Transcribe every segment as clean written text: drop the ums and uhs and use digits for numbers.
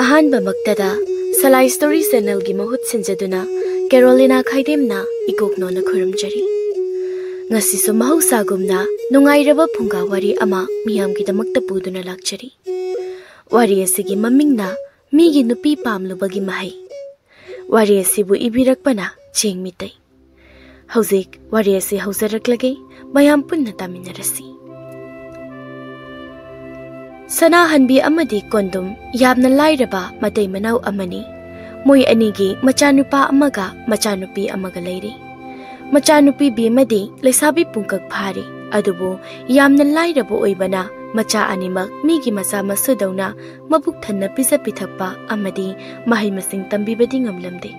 अहानबमक्तदा सलाई story channel की महुत सिंजदुना Carolina खाइदेमना इकोकनोना खुरमजरी ngasisu mahusagumna nungairaba phunga wari ama miyamgidamakta puduna lakchari wari asigi mamingna migi nupi pamlubagi mahai wari asibu ibirakpana chengmitai hauzik wari asi hausaraklage mayam punna taminarasi sana hanbi amadi kondum yamna lairaba matai manau amani moi anigi machanupa amaga machanupi amaga leiri machanupi bimadi lesabi pungkak phari adubu yamna lairabo oibana macha animak migi masa masudawna mabuk thanna pisa pithakpa amadi mahai masing tambibadi ngamlamde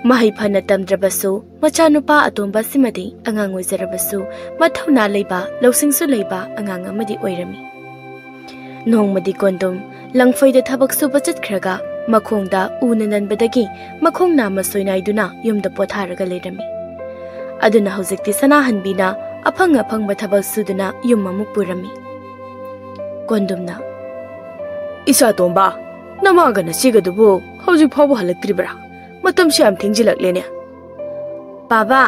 mahai phana tamdrabasu machanupa atomba simadi angang oizarabasu mathauna leiba lausingsu leiba angang amadi oirami nongmadi kondom langfoida thabak suba chatkhraga makhongda unananbadagi makhongna masoinaiduna yumda potharaga leirami aduna hojikti sana hanbina aphang bathabal suduna yumamuk purami kondumna isa tomba namaga na sigadubu hojik phabu halaktribra matam sham thingjilaklene baba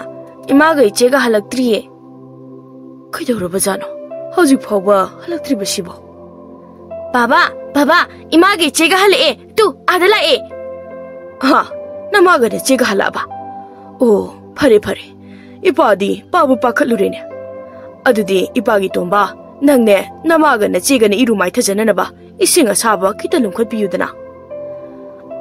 imaga ichega halaktriye khaidoroba jano hojik phabu halaktriba sibo baba imaga ichega halae tu adala e ha namaga na chega halaba oh phare ipadi pabu pakhalurene adudi ipagi tomba nangne namaga na chega na irumai thajana ba isinga saba kitalum khotpiyudana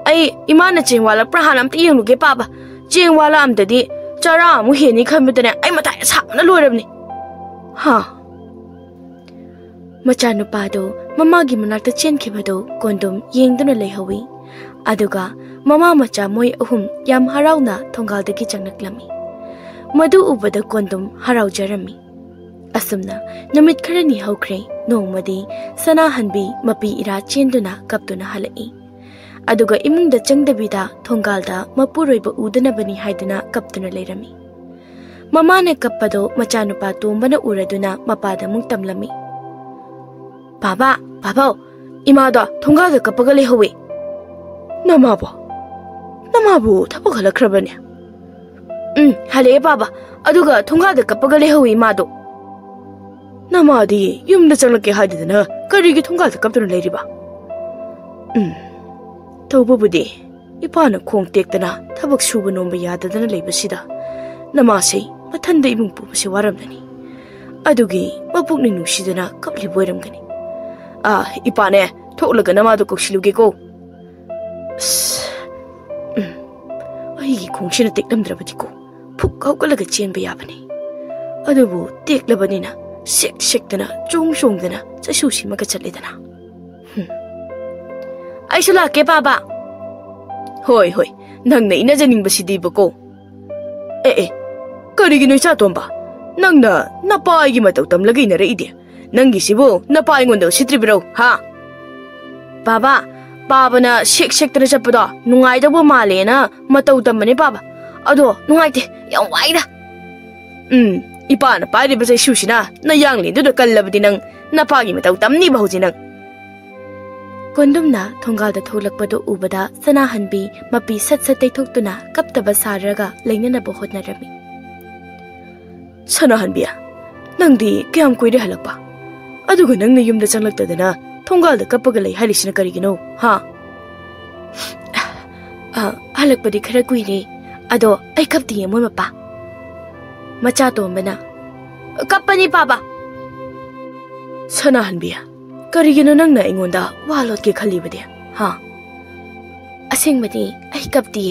ai imana chengwala prahanam ti yengluge paba chengwala amdadi chara mu heni khamudane ai matai sabna loirabni ha machanu pado mamagi manakta chenkhibado kondom yengduna leihawi aduga mama macha moi ahum yam harauna thongal-dagi changnaklami madu ubada kondom harau jarami asumna namit kharani haukhre nongmadi sana hanbi mapi ira chenduna kaptuna halai aduga imungda changdabida thongalda mapuroiba udana bani haiduna kaptuna leirami mama ne kappado machanupa tombana uraduna mapada mungtamlami baba imada thongalda kappaga lehawi namabu thabak halakhrabane hale baba aduga thongalda kappaga lehawi mado namadi yumda changlake haidana karigi thongalda kaptuna leiriba tawbubudi ipana khong tektana thabak suba nomba yadadana leibasida namase mathanda imung pubase waramdani adugi mapukni nusidana kapli boiramgani ipane tholaga namadu koksiluge ko ai khongshina teklamdrabadi ko phuk kaukalaga chenba yabani adubu teklabanina sektana chongdana chasusi maga chatledana aisula ke baba hoi nangna ina janingbasidi bako karigino cha tomba nangna napai gi matau tamlagi na reide nangi sibo napai ngonda sitribro ha baba na sektana chapado nungai da bo male na matau tamane baba ado nungai te yang waida ipana pari base shushina na yangli du kallabdi nang napagi matau tamni bahuji nang kondumna thongalda tholakpado ubada sana hanbi mapi sat teiktuna kaptaba saraga leinana bohotna rami sana hanbiya nangdi kyam koide halakpa aduga nangna yumda changlaktadana thongalda kappaga lei halisina karigino ha halakpadi khara kuire ado ai kapti ye moi mapa macha tombana kappani baba sana hanbiya karigino nangna ingonda walot ke khalibade ha asengmadi ai kapti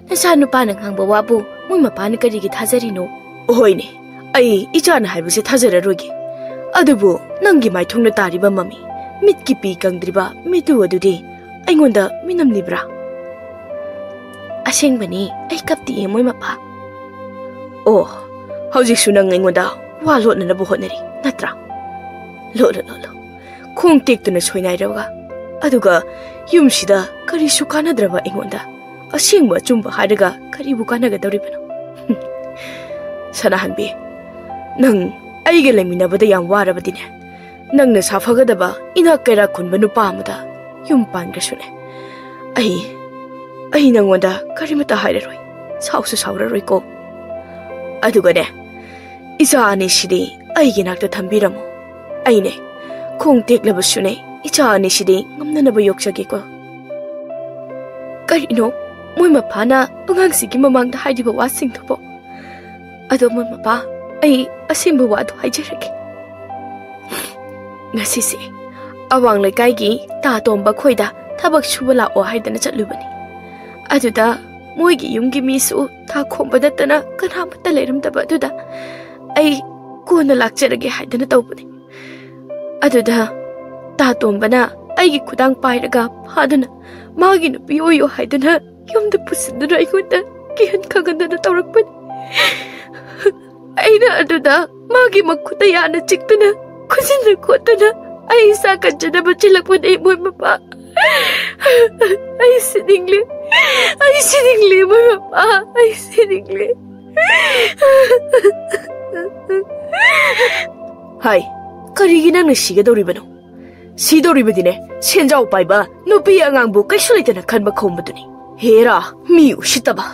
nasa nupa nang hangba wabu moi mapa ni karigi thajarino hoine ai ichana haibuse thajararogi adubu nangi mai thungna tariba mami mitki pi kangdriba mitu adudi aingonda minamlibra asengmani ai kapti moi mapa oh hojik sunang aingonda walot na bu honari natra lo khong tektuna soinairaga aduga yumsida kari sukana draba aingonda asingba chumba haraga kari bukana ga doribano sana hanbi nang aige lemina bada yam warabadine nang na safaga daba ina kera khunba nupa amada yum pangrasune ai nangonda karimata hairaroi sausu sauraroi ko adugane icha ani sidi ai ginakta thambiramo aine khong teklabasune icha ani sidi ngamnanaba yokchage ko karino moi mapana angang sigi mamangda haidiba wasing thobo ado moi mapa ai asimba wa do haijerake ngasi se awang lekai gi ta tomba khoida thabak suba la o haidana chatlubani aduda moi gi yum gi mi su tha khomba datana kana mata leram daba aduda ai kona lakcherage haidana tawbani aduda ta tombana ai gi khudang pairaga phaduna magi nu piyo haidana yumda pusiduna aigonda kihan khagandana tawrakpani aina aduda magi makhuta yana chiktuna khujinna khotuna ai sa kanjana bachilakpani moi mapa ai sidingle moi mapa ai sidingle hai karigi nang siga doribano sidoribadine senjau paiba nupi angangbu kaisuleitana khanba khombaduni hera mi usitaba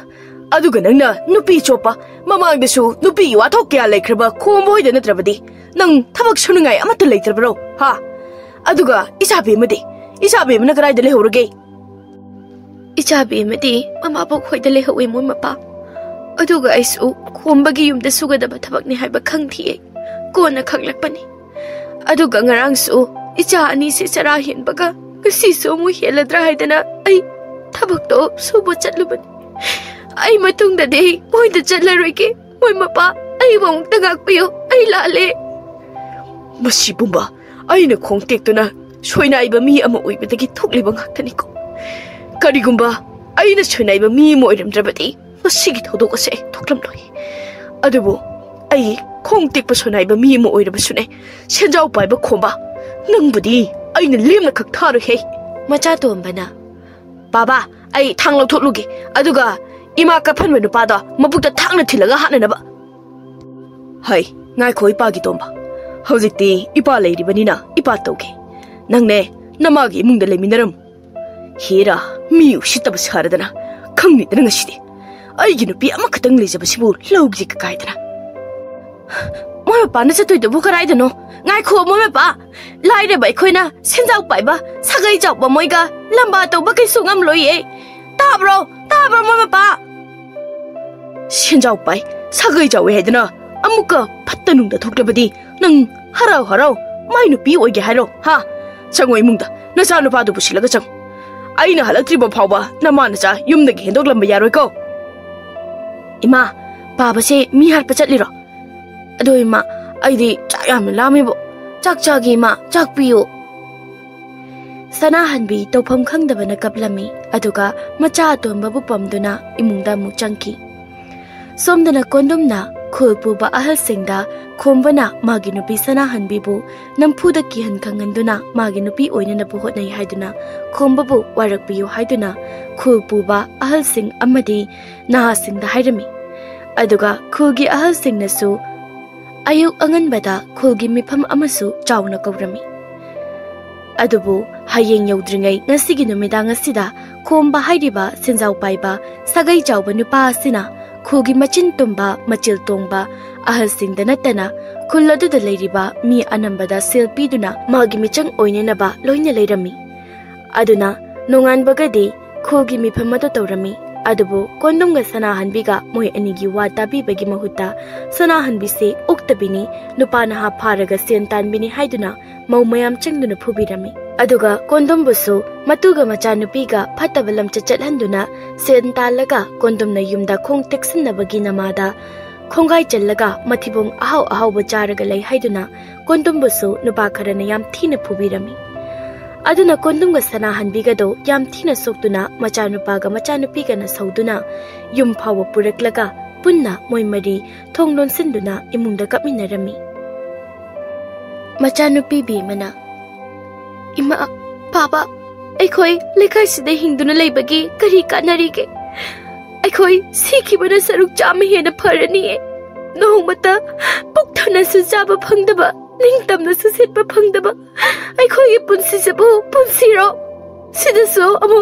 aduga nangna nupi chopa mamangdesu nupi wathok kya laikhraba khomboida natrabadi nang thabak sunungai amata leitrabro ha aduga isabe mana karai dele horage isabe madi mama bok hoida le howe moi mapa aduga aisu khombagi yumda sugadaba thabakni haiba khangthi kona khanglakpani aduga ngarangsu icha ani se chara hinbaga kasi so mu heladra haidana ai thabak to subo chatlubani ai matungda de moida chatlaroike moi mapa ai bong tagak piyo ai lale masi bumba aina khongtek tuna soinaiba mi ama oibadagi thokliba ngaktani ko karigumba aina soinaiba mi moiramdrabadi masigi thodok ase thoklamloi adubo ai khongtek pa soinaiba mi mo oirabasune senjau paiba khomba nangbudi aina lemna khak tharu he macha tombana baba ai thanglo thotlugi aduga ima ka phanwe nu pada mabukta thangna thilaga hananaba hai ngai khoi pa gi tomba hojikti ipa leiribanina ipa toge nangne namagi mungda leminaram hera mi usitaba saradana khangni dana ngasidi aigi nupi ama khatang lejaba sibu logji ka kaidana moi pa na chatoi de bu karai dano ngai kho moi pa laire bai khoina senjau pai ba sagai jau ba moi ga lamba to ba kai sungam loye tabro moi pa senjau pai sagai jau hedana amuka phattanung da thoktabadi nang harau mai nupi oige haro ha changoi mungda na sa nu pa du busilaga chang aina halaktri ba phawba na ma na cha yumda gi hendok lamba yaroi ko ima baba se mi har pa chatliro ado ima aidi chayam lami bo chak chagi ma chak piyo sana hanbi tawpham khangdabana kaplami aduga macha tomba bu pamduna imungda mu changki somdana kondomna khulpu ba ahal singda khombana magi nupi sana hanbi bu namphuda kihan khanganduna magi nupi oina na bu hotnai haiduna khomba bu warak piyo haiduna khulpu ba ahal sing amadi na singda hairami aduga khugi ahal singnasu ayuk anganbada khulgi mifam amasu chauna kaurami adubu hayeng yaudringai ngasigi numidang asida khomba hairiba senjau paiba sagai chauba nupa asina khugi machin tumba machil tongba ahal singda natana khuladu da leiriba mi anambada selfie duna magi michang oinena ba loina leirami aduna nongan bagadi khugi mifam ado tawrami adubu kondumga sana hanbiga moi anigi wata bi bagi mahutta sana hanbi se oktabini nupana ha pharaga sentan bini haiduna mau mayam changduna phubirami aduga kondom busu matuga macha nupiga phatabalam chachathanduna sentalaga kondumna yumda khong teksinna bagi namada khongai challaga mathibong ahau bacharaga lei haiduna kondom busu nupa kharana yam thina phubirami aduna kondumga sana hanbiga do yam thina soktuna machanupiga na sauduna yum phawa puraklaga punna moimari thonglon sinduna imungda kapminarami machanupi bi mana ima papa aikhoi lekhai side hingduna leibagi kari kanarige aikhoi sikhibana saruk chama hena pharani nohmata pukthana su jaba phangdaba ningtamna su sitba phangdaba aikhoi punsi sabu punsiro सिदसो अमु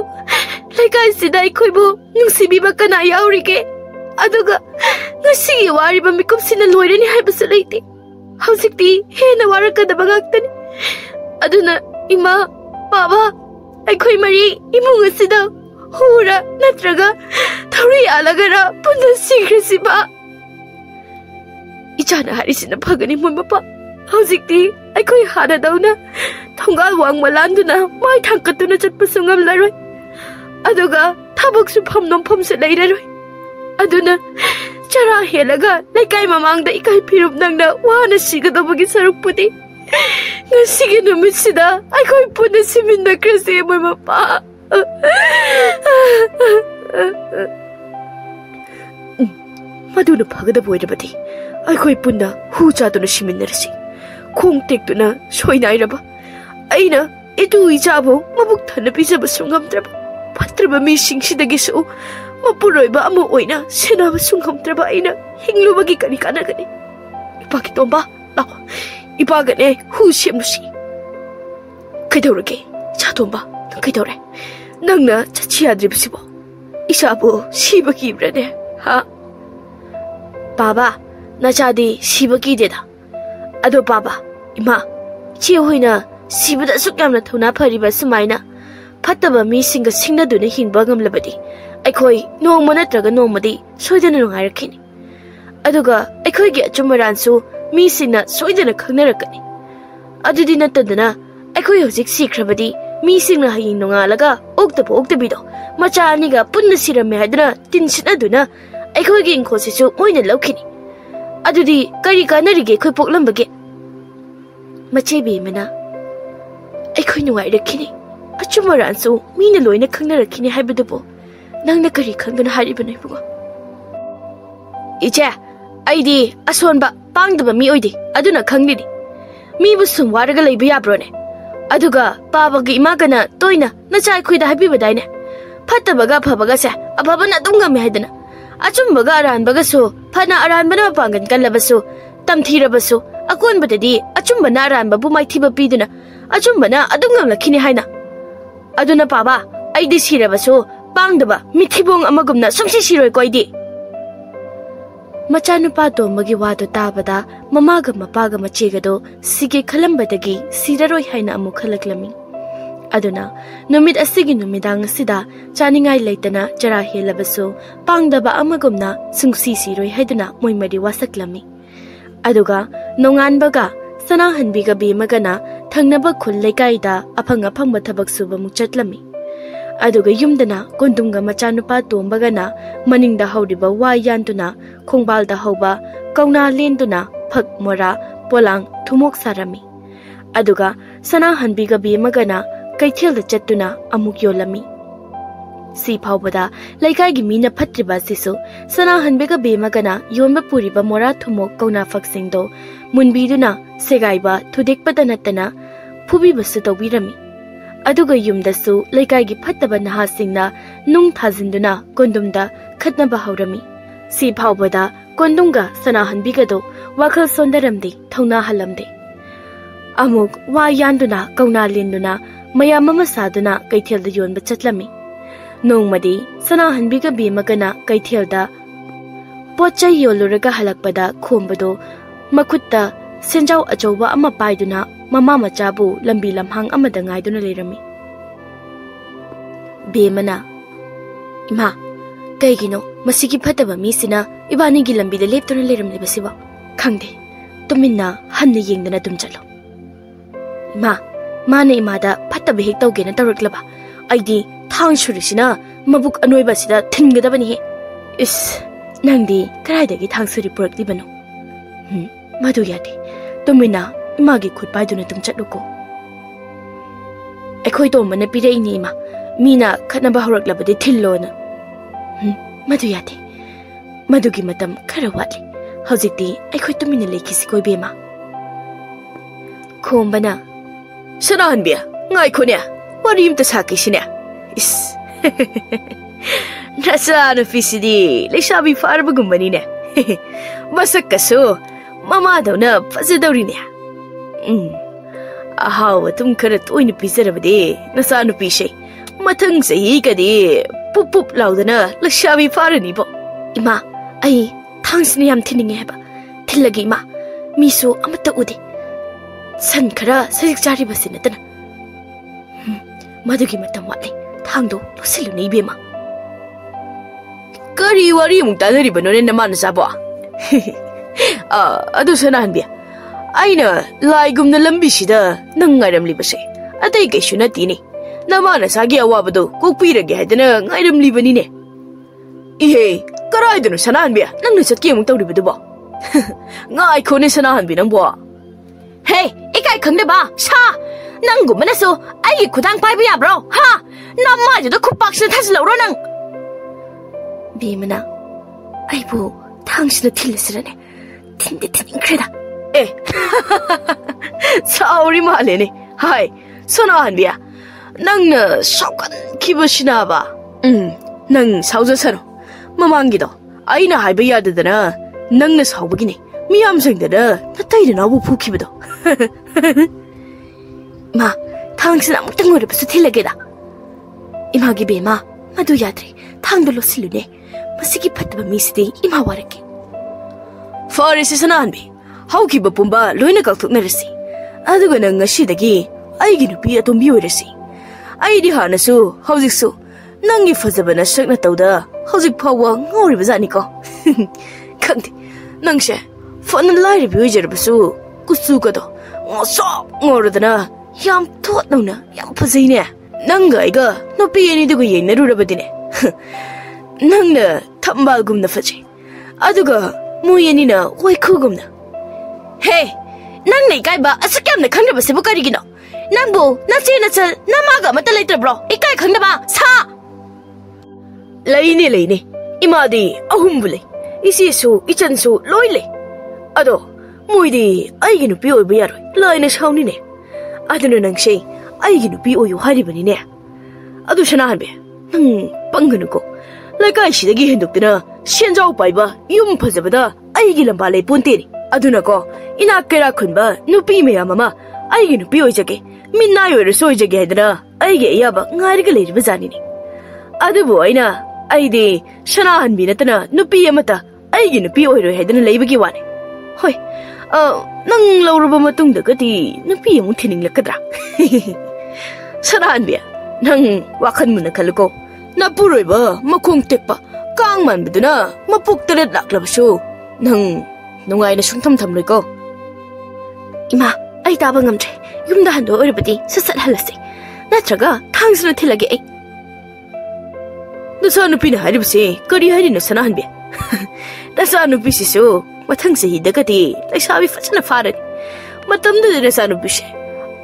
लेकाई सिदा अखोइबो नुंसिबिबा कना याउरिगे अदुगा ngasi wari ba mikup sina loire ni hai basu leite hausikti he na waraka da bangakani aduna ima baba akhoi mari imung asida hura natraga thori alagara punna sigrasiba ichana harisina phagani mun mapa hausikti akhoi hada dauna thongal wang malanduna mai thangkatuna chatpasu ngamlaroi aduga thabaksu phamnom phamse leiraroi aduna chara helaga lekai mamangda ikai phirup nangna wana sigadabagi sarukpudi ngasigi numisida akhoi puna siminna krase moi mapa maduna phagada boirabadi akhoi punna hu chaduna siminnerasi khong tektuna soinairaba aina edu ichabo mabuk thana pijaba sungamtraba patraba mi singsidagisu mapuroiba amu oina senaba sunghamtraba aina hinglubagi kani kanagani ipaki tomba lao ipagane hu semnusi kaidorage cha tomba nang kaidore nangna chachiadribsibo isabo sibaki brane ha baba nachadi sibaki deda ado baba ima chi hoina sibada sukyamna thona phariba sumaina fataba mi singa singnaduna hingba ngamlabadi akhoi nongma natraga nongmadi soidana nungairakhini aduga akhoi gi achumaransu mi singna soidana khangnarakani adudi natadana akhoi hojik sikhrabadi mi singna haying nongalaga oktabido macha aniga punna sirame hadana tinsinaduna akhoi gi inkhosisu moina laukhini adudi kari kanarige khoi poklambage machebi mena akhoi nungairakhini achumaransu mina loina khangnarakini haibadubo nangna kari khangdana haribane bugo iche aidi asonba pangdaba mi oidi aduna khangdidi mi bu sum waraga leiba yabrone aduga babagi imagana toina nachai khoida habibadaine fattabaga phabaga se ababana dunga me haidana achumbaga aranbaga so phana aranbana pangan kallabasu tamthirabasu akonbadadi achumbana aranba bu maithiba piduna achumbana adungam lakhini haina aduna baba aidi sirabasu pangdaba mithibong amagumna sumsi siroi koidi machanupa tombagi wado tabada mamaga mapaga machegado sige khalambadagi siraroi haina amu khalaklami aduna numit asigi numidang sida chaningai leitana chara helabasu pangdaba amagumna sungsi siroi haiduna moimari wasaklami aduga nonganbaga sana hanbiga bemagana thangnaba khul leikaida aphanga phangba thabak suba muchatlami aduga yumdana kondumga machanupa tombagana maningda haudiba wa yantuna khongbalda hauba kauna lenduna phak mora polang thumok sarami aduga sana hanbiga bemagana kaithelda chattuna amuk yolami si phawbada laikai gi mina phatriba sisu sana hanbiga bemagana yomba puriba mora thumok kauna phaksingdo munbiduna segaiba thudekpada natana phubi basu tawbirami aduga yumdasu laikai gi phattaba nahasingna nung thajinduna kondumda khatnaba haurami si phawbada kondunga sana hanbigado wakhal sondaramdi thongna halamde amuk wa yanduna kauna lenduna mayamama saduna kaithelda yonba chatlami nongmadi sana hanbiga bemagana kaithelda pochai yoluraga halakpada khombado makutta senjau achoba ama paiduna mama machabu lambi lamhang amada ngaiduna lerami bemana ima kaigino masigi phataba mi sina ibani gi lambi de leptuna leramli basiba khangde tuminna hanna yengdana tum chalo ima mane imada phataba hek tawgena tawraklaba aidi thang shurisina mabuk anoiba sida thingadabani he is nangdi karaidagi thang suri purakdibano madu yadi tumina imagi khut paiduna tum chatluko akhoi to mana pire ini ma mina khatnaba horaklabadi thillona madu yadi madugi matam khara watli hojikti akhoi tumina lekisi koi bema khombana sanahanbia ngai khonya warim ta sakisine is nasa na fisidi lesabi farba gumbani ne masakaso mama dauna fazadawri ne ahaw tum khara toina pizarabade nasa nu pishe mathang sahi kadi pup pup laudana lakshabi farani bo. Ima, ai thangsini yam thininge heba. Thillagi ima, miso amata udi. San khara sajik jari basina tana. Madugi matam watli, thangdo losilu ni bema. Kari wari mung tanari banone naman sabo. Adu sanahan biya. Aina laigum na lambi sida nang ngaram libase. Atay kay sunati ni. Namana sagi awabado kukpirage hadana ngairam libani ne. Ihe, karay dun sanahan biya. Nang nasat kiyang mong tawribado ba? Ngay ko ni sanahan biya nang buwa. Hey, ikay kang diba? Sa! Nang gumanaso, ay kudang paibiya bro, ha? Namay do kupaksin tasla ro nang. Bimana, ay bu 당신을 틀렸으라네. 틴디틴 에, 사오리 말레네. 하이, 선아한 비야. 낭나 사관 기버시나봐. 낭 사우자사노. 마망기도 아이나 하이바야 되더나. 낭나 사오버기네. 미암생들아 나타이를 나보 부키버도. 마, 당신 아무튼 거리 벌써 틀리게다. 이마기 비마, 마도 야드리 당들로 실루네. 마시기 파트바 미스디 이마 와르게. 파리스 선아한비. 하우키바 뿜바 로이나 각톡나르시. 아두가 나 ngasidagi 아이기 누비 아톰비 오이르시. 아이디 하나수 하우직수 낭기 파자바나 싹나 떠우다 하우직 파와 ngori바자니까. 강디 낭셰 펀은 라이리 비오이저르바수 구수가도 ngosok ngorudana yam thotnauna yam phajine. Nanga aiga nopi enidugo yenarurabadine. Nangna 탐발금나 파지. 아두가 무예니나 호이크금나. Hey, nang nei kai ba asakam na khangna ba se bukari gino. Nangbo nacha namaga mata later bro. Ikai khangna ba sa. Laine. Imadi ahumbule. Isisu ichansu loile. Ado muidi aigi nupi oi bayaro. Laine shauni ne. Aduna nang sei aigi nupi oyu haribani ne. Adu shanahan be. Nang panganu ko. Laikai sidagi henduktina sianjau paiba yum phajabada aigi lamba lei ponteni. Aduna ko inakera khunba nupi meyamama aigi nupi oijage minna yoir soijage hedana aigi yaba ngariga leiriba janini. Adubu aina aidi shanahan binatana nupi amata aigi nupi oiro hedana leibagi wane. Hoi, nang lauruba matungda gati nupi amung thininglakadra. Shanahan biya nang wakan muna kaluko. 나쁘로이바 마콩택바 깡만 비드나 마폭들에 락라바쇼 능 농아이나 숭탐 담르고 이마 아이 다방암제 юм다 한도 어려버디 스스로 할라세 나트라가 탕스를 틀라게 에이 나사누피나 하리브세 거리 하리나 사나한비 나사누피시쇼 마탕세 히다가디 라이사비 파차나 파르니 마탐드데 나사누피시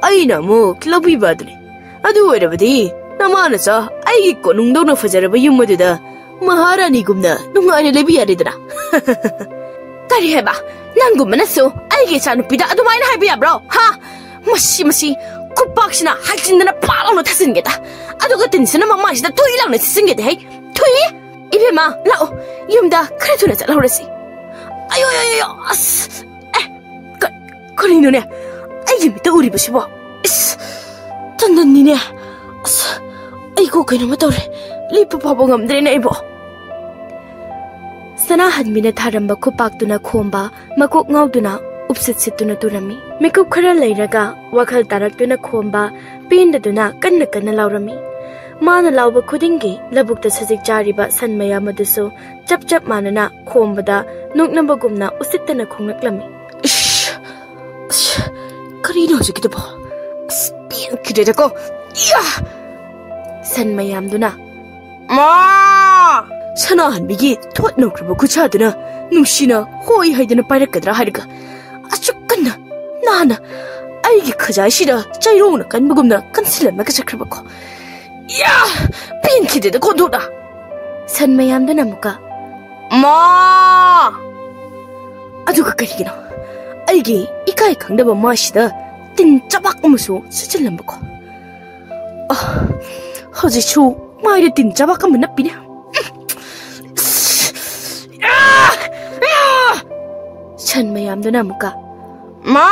아이나 뭐 클럽이바드니 아두 어려버디 나마나서 아이기 꼬능동나 파자라바 유머드다 마하라니금나 농아이나 레비야리드나 까리 해봐 난구만했어 아이기 사누피다 아도마이나 하이비야 브로 하 마시 굿박시나 할진드나 빠랑로 타스는게다 아도 같은 스나 막마시다 토이랑나 쓰는게다 헤이 토이 이베마 라오 юм다 그래도나 잘라오랬시 아요요요 아스 에 거리 눈에 아이기 밑에 우리 보시보 이스 짠단니네 아스 아이고 그놈의 떠오래 리프 바봉함들이네 이보 Sanahan tharamba khupakduna khomba makok ngauduna upsitsituna turami mekup khara leiraga wakhal taraktuna khomba pendaduna kanna laurami mana lauba khudingi labukta sajik jariba sanmaya maduso chap manana khombada noknamba gumna usittana khonglaklami karino jikida bo spin kideko ya sanmayamduna ma Sanahan bigi thot nokraba kuchaduna nungsina hoi haidana pairakadra hariga achukkanna nana aigi khajashira chairona kanbugumna kansilama kachakrabako ya pinkideda kodura sanmayamdana muka ma aduga karigino aigi ikai khangdaba mashida tin chabak umusu sichalambako hojichu maire tin chabak amna pina Sanmayamduna muka ma